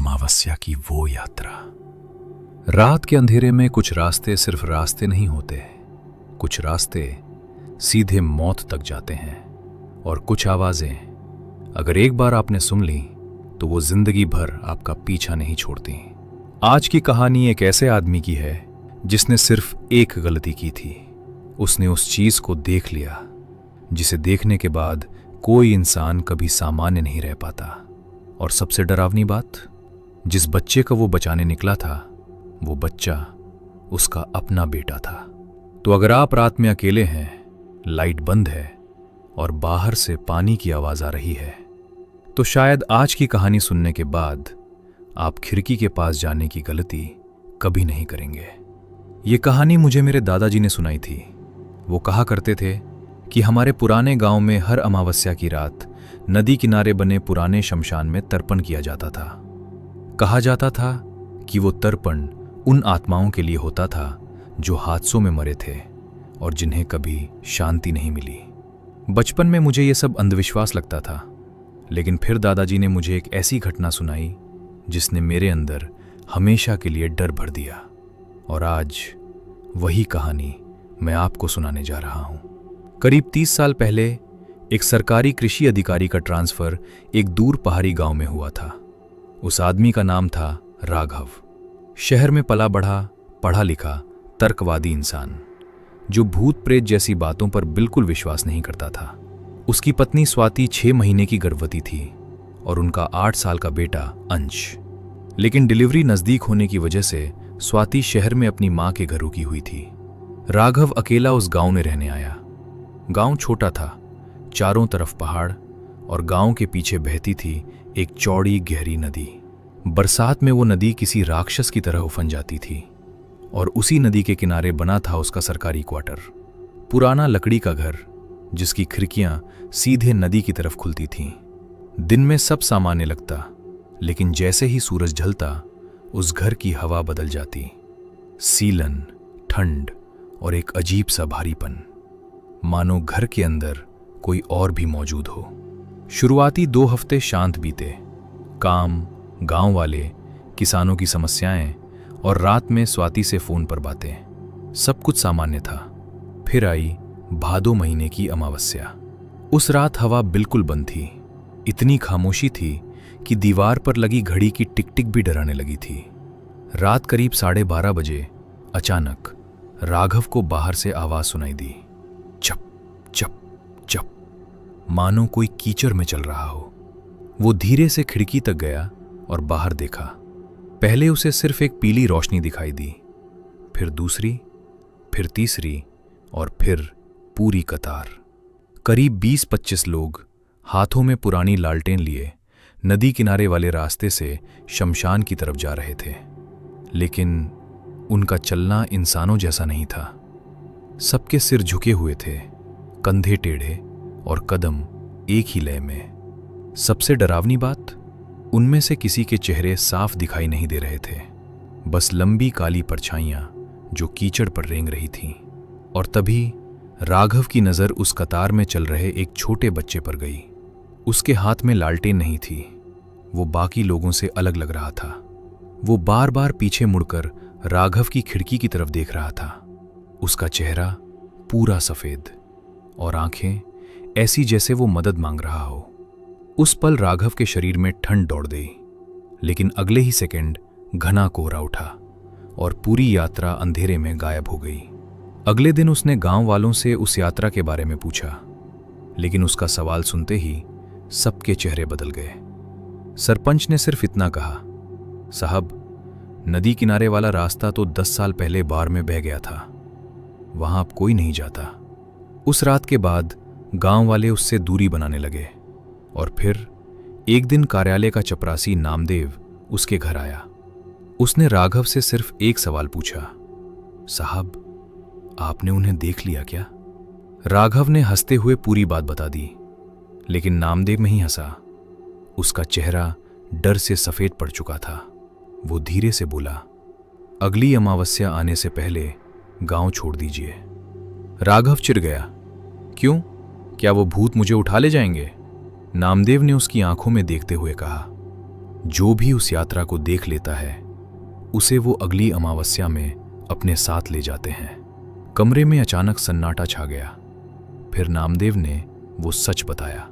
अमावस्या की वो यात्रा। रात के अंधेरे में कुछ रास्ते सिर्फ रास्ते नहीं होते, कुछ रास्ते सीधे मौत तक जाते हैं। और कुछ आवाजें अगर एक बार आपने सुन ली तो वो जिंदगी भर आपका पीछा नहीं छोड़ती। आज की कहानी एक ऐसे आदमी की है जिसने सिर्फ एक गलती की थी। उसने उस चीज को देख लिया जिसे देखने के बाद कोई इंसान कभी सामान्य नहीं रह पाता। और सबसे डरावनी बात, जिस बच्चे को वो बचाने निकला था वो बच्चा उसका अपना बेटा था। तो अगर आप रात में अकेले हैं, लाइट बंद है और बाहर से पानी की आवाज आ रही है, तो शायद आज की कहानी सुनने के बाद आप खिड़की के पास जाने की गलती कभी नहीं करेंगे। ये कहानी मुझे मेरे दादाजी ने सुनाई थी। वो कहा करते थे कि हमारे पुराने गांव में हर अमावस्या की रात नदी किनारे बने पुराने शमशान में तर्पण किया जाता था। कहा जाता था कि वो तर्पण उन आत्माओं के लिए होता था जो हादसों में मरे थे और जिन्हें कभी शांति नहीं मिली। बचपन में मुझे ये सब अंधविश्वास लगता था, लेकिन फिर दादाजी ने मुझे एक ऐसी घटना सुनाई जिसने मेरे अंदर हमेशा के लिए डर भर दिया। और आज वही कहानी मैं आपको सुनाने जा रहा हूं। करीब 30 साल पहले एक सरकारी कृषि अधिकारी का ट्रांसफर एक दूर पहाड़ी गांव में हुआ था। उस आदमी का नाम था राघव। शहर में पला बढ़ा, पढ़ा लिखा, तर्कवादी इंसान जो भूत प्रेत जैसी बातों पर बिल्कुल विश्वास नहीं करता था। उसकी पत्नी स्वाति 6 महीने की गर्भवती थी और उनका 8 साल का बेटा अंश। लेकिन डिलीवरी नजदीक होने की वजह से स्वाति शहर में अपनी मां के घर रुकी हुई थी। राघव अकेला उस गांव में रहने आया। गांव छोटा था, चारों तरफ पहाड़, और गांव के पीछे बहती थी एक चौड़ी गहरी नदी। बरसात में वो नदी किसी राक्षस की तरह उफन जाती थी और उसी नदी के किनारे बना था उसका सरकारी क्वार्टर। पुराना लकड़ी का घर जिसकी खिड़कियां सीधे नदी की तरफ खुलती थीं। दिन में सब सामान्य लगता, लेकिन जैसे ही सूरज ढलता उस घर की हवा बदल जाती। सीलन, ठंड और एक अजीब सा भारीपन, मानो घर के अंदर कोई और भी मौजूद हो। शुरुआती 2 हफ्ते शांत बीते। काम, गांव वाले, किसानों की समस्याएं और रात में स्वाति से फोन पर बातें, सब कुछ सामान्य था। फिर आई भादो महीने की अमावस्या। उस रात हवा बिल्कुल बंद थी। इतनी खामोशी थी कि दीवार पर लगी घड़ी की टिक टिक भी डराने लगी थी। रात करीब 12:30 बजे अचानक राघव को बाहर से आवाज सुनाई दी, चप चप चप, मानो कोई कीचड़ में चल रहा हो। वो धीरे से खिड़की तक गया और बाहर देखा। पहले उसे सिर्फ एक पीली रोशनी दिखाई दी, फिर दूसरी, फिर तीसरी और फिर पूरी कतार। करीब 20-25 लोग हाथों में पुरानी लालटेन लिए नदी किनारे वाले रास्ते से शमशान की तरफ जा रहे थे। लेकिन उनका चलना इंसानों जैसा नहीं था। सबके सिर झुके हुए थे, कंधे टेढ़े और कदम एक ही लय में। सबसे डरावनी बात, उनमें से किसी के चेहरे साफ दिखाई नहीं दे रहे थे, बस लंबी काली परछाइयां जो कीचड़ पर रेंग रही थीं। और तभी राघव की नजर उस कतार में चल रहे एक छोटे बच्चे पर गई। उसके हाथ में लालटेन नहीं थी। वो बाकी लोगों से अलग लग रहा था। वो बार बार पीछे मुड़कर राघव की खिड़की की तरफ देख रहा था। उसका चेहरा पूरा सफेद और आंखें ऐसी जैसे वो मदद मांग रहा हो। उस पल राघव के शरीर में ठंड दौड़ गई, लेकिन अगले ही सेकंड घना कोहरा उठा और पूरी यात्रा अंधेरे में गायब हो गई। अगले दिन उसने गांव वालों से उस यात्रा के बारे में पूछा, लेकिन उसका सवाल सुनते ही सबके चेहरे बदल गए। सरपंच ने सिर्फ इतना कहा, साहब, नदी किनारे वाला रास्ता तो 10 साल पहले बाढ़ में बह गया था, वहां अब कोई नहीं जाता। उस रात के बाद गांव वाले उससे दूरी बनाने लगे। और फिर एक दिन कार्यालय का चपरासी नामदेव उसके घर आया। उसने राघव से सिर्फ एक सवाल पूछा, साहब, आपने उन्हें देख लिया क्या? राघव ने हंसते हुए पूरी बात बता दी, लेकिन नामदेव नहीं हंसा। उसका चेहरा डर से सफेद पड़ चुका था। वो धीरे से बोला, अगली अमावस्या आने से पहले गांव छोड़ दीजिए। राघव चिढ़ गया, क्यों? क्या वो भूत मुझे उठा ले जाएंगे? नामदेव ने उसकी आंखों में देखते हुए कहा, जो भी उस यात्रा को देख लेता है उसे वो अगली अमावस्या में अपने साथ ले जाते हैं। कमरे में अचानक सन्नाटा छा गया। फिर नामदेव ने वो सच बताया।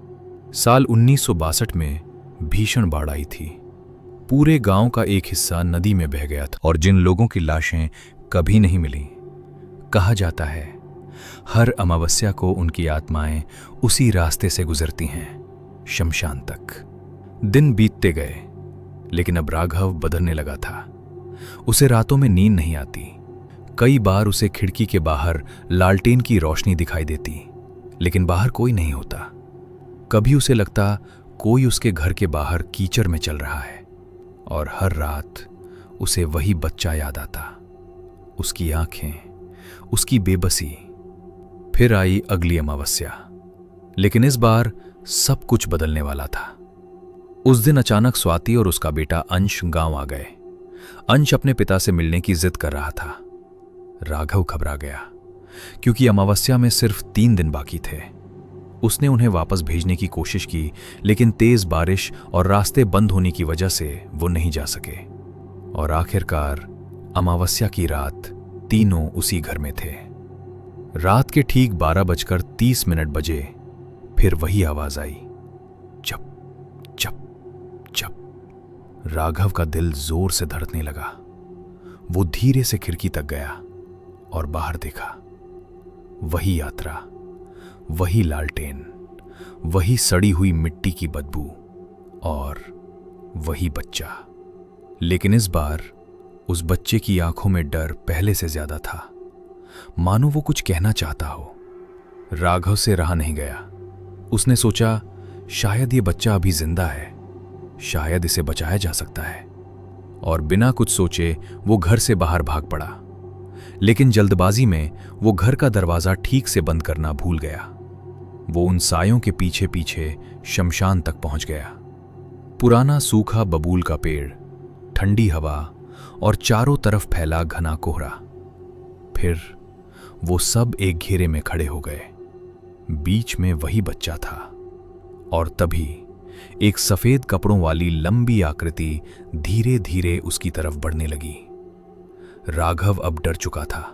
साल 1962 में भीषण बाढ़ आई थी। पूरे गांव का एक हिस्सा नदी में बह गया था और जिन लोगों की लाशें कभी नहीं मिली, कहा जाता है हर अमावस्या को उनकी आत्माएं उसी रास्ते से गुजरती हैं, शमशान तक। दिन बीतते गए, लेकिन अब राघव बदलने लगा था। उसे रातों में नींद नहीं आती। कई बार उसे खिड़की के बाहर लालटेन की रोशनी दिखाई देती, लेकिन बाहर कोई नहीं होता। कभी उसे लगता कोई उसके घर के बाहर कीचड़ में चल रहा है, और हर रात उसे वही बच्चा याद आता, उसकी आंखें, उसकी बेबसी। फिर आई अगली अमावस्या, लेकिन इस बार सब कुछ बदलने वाला था। उस दिन अचानक स्वाति और उसका बेटा अंश गांव आ गए। अंश अपने पिता से मिलने की जिद कर रहा था। राघव घबरा गया, क्योंकि अमावस्या में सिर्फ 3 दिन बाकी थे। उसने उन्हें वापस भेजने की कोशिश की, लेकिन तेज बारिश और रास्ते बंद होने की वजह से वो नहीं जा सके। और आखिरकार अमावस्या की रात तीनों उसी घर में थे। रात के ठीक 12:30 बजे फिर वही आवाज आई, चप चप चप। राघव का दिल जोर से धड़कने लगा। वो धीरे से खिड़की तक गया और बाहर देखा। वही यात्रा, वही लालटेन, वही सड़ी हुई मिट्टी की बदबू और वही बच्चा। लेकिन इस बार उस बच्चे की आंखों में डर पहले से ज्यादा था, मानो वो कुछ कहना चाहता हो। राघव से रहा नहीं गया। उसने सोचा, शायद ये बच्चा अभी जिंदा है, शायद इसे बचाया जा सकता है। और बिना कुछ सोचे वो घर से बाहर भाग पड़ा। लेकिन जल्दबाजी में वो घर का दरवाजा ठीक से बंद करना भूल गया। वो उन सायों के पीछे पीछे शमशान तक पहुंच गया। पुराना सूखा बबूल का पेड़, ठंडी हवा और चारों तरफ फैला घना कोहरा। फिर वो सब एक घेरे में खड़े हो गए। बीच में वही बच्चा था, और तभी एक सफेद कपड़ों वाली लंबी आकृति धीरे धीरे उसकी तरफ बढ़ने लगी। राघव अब डर चुका था,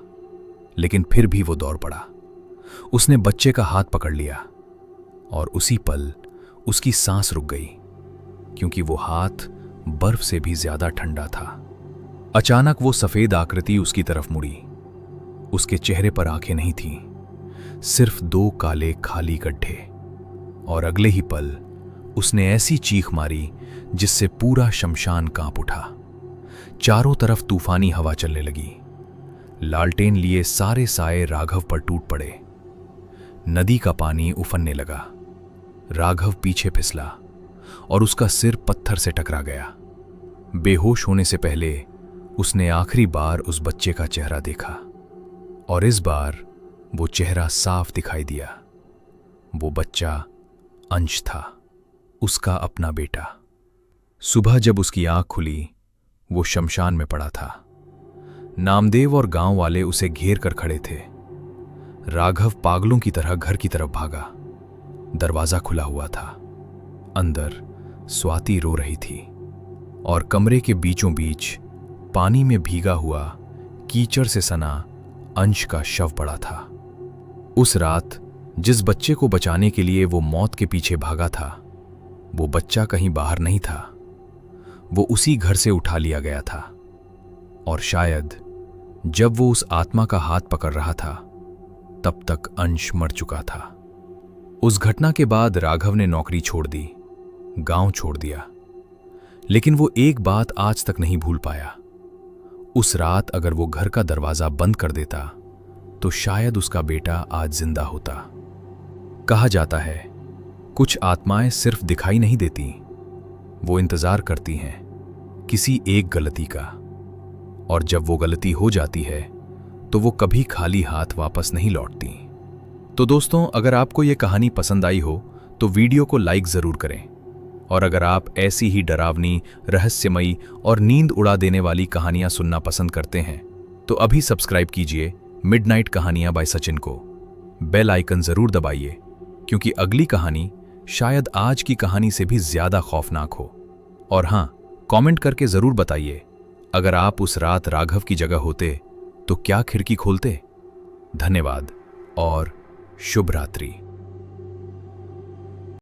लेकिन फिर भी वो दौड़ पड़ा। उसने बच्चे का हाथ पकड़ लिया, और उसी पल उसकी सांस रुक गई, क्योंकि वो हाथ बर्फ से भी ज्यादा ठंडा था। अचानक वो सफेद आकृति उसकी तरफ मुड़ी। उसके चेहरे पर आंखें नहीं थीं, सिर्फ 2 काले खाली गड्ढे। और अगले ही पल उसने ऐसी चीख मारी जिससे पूरा शमशान कांप उठा। चारों तरफ तूफानी हवा चलने लगी। लालटेन लिए सारे साए राघव पर टूट पड़े। नदी का पानी उफनने लगा। राघव पीछे फिसला और उसका सिर पत्थर से टकरा गया। बेहोश होने से पहले उसने आखिरी बार उस बच्चे का चेहरा देखा, और इस बार वो चेहरा साफ दिखाई दिया। वो बच्चा अंश था, उसका अपना बेटा। सुबह जब उसकी आंख खुली, वो शमशान में पड़ा था। नामदेव और गांव वाले उसे घेर कर खड़े थे। राघव पागलों की तरह घर की तरफ भागा। दरवाजा खुला हुआ था। अंदर स्वाति रो रही थी, और कमरे के बीचों बीच पानी में भीगा हुआ कीचड़ से सना अंश का शव पड़ा था। उस रात जिस बच्चे को बचाने के लिए वो मौत के पीछे भागा था, वो बच्चा कहीं बाहर नहीं था। वो उसी घर से उठा लिया गया था। और शायद जब वो उस आत्मा का हाथ पकड़ रहा था, तब तक अंश मर चुका था। उस घटना के बाद राघव ने नौकरी छोड़ दी, गांव छोड़ दिया। लेकिन वो एक बात आज तक नहीं भूल पाया। उस रात अगर वो घर का दरवाजा बंद कर देता, तो शायद उसका बेटा आज जिंदा होता। कहा जाता है, कुछ आत्माएं सिर्फ दिखाई नहीं देती, वो इंतजार करती हैं किसी एक गलती का। और जब वो गलती हो जाती है, तो वो कभी खाली हाथ वापस नहीं लौटती। तो दोस्तों, अगर आपको ये कहानी पसंद आई हो तो वीडियो को लाइक जरूर करें। और अगर आप ऐसी ही डरावनी, रहस्यमयी और नींद उड़ा देने वाली कहानियां सुनना पसंद करते हैं, तो अभी सब्सक्राइब कीजिए मिडनाइट कहानियां बाय सचिन को। बेल आइकन जरूर दबाइए, क्योंकि अगली कहानी शायद आज की कहानी से भी ज्यादा खौफनाक हो। और हाँ, कमेंट करके जरूर बताइए, अगर आप उस रात राघव की जगह होते तो क्या खिड़की खोलते। धन्यवाद और शुभ रात्रि।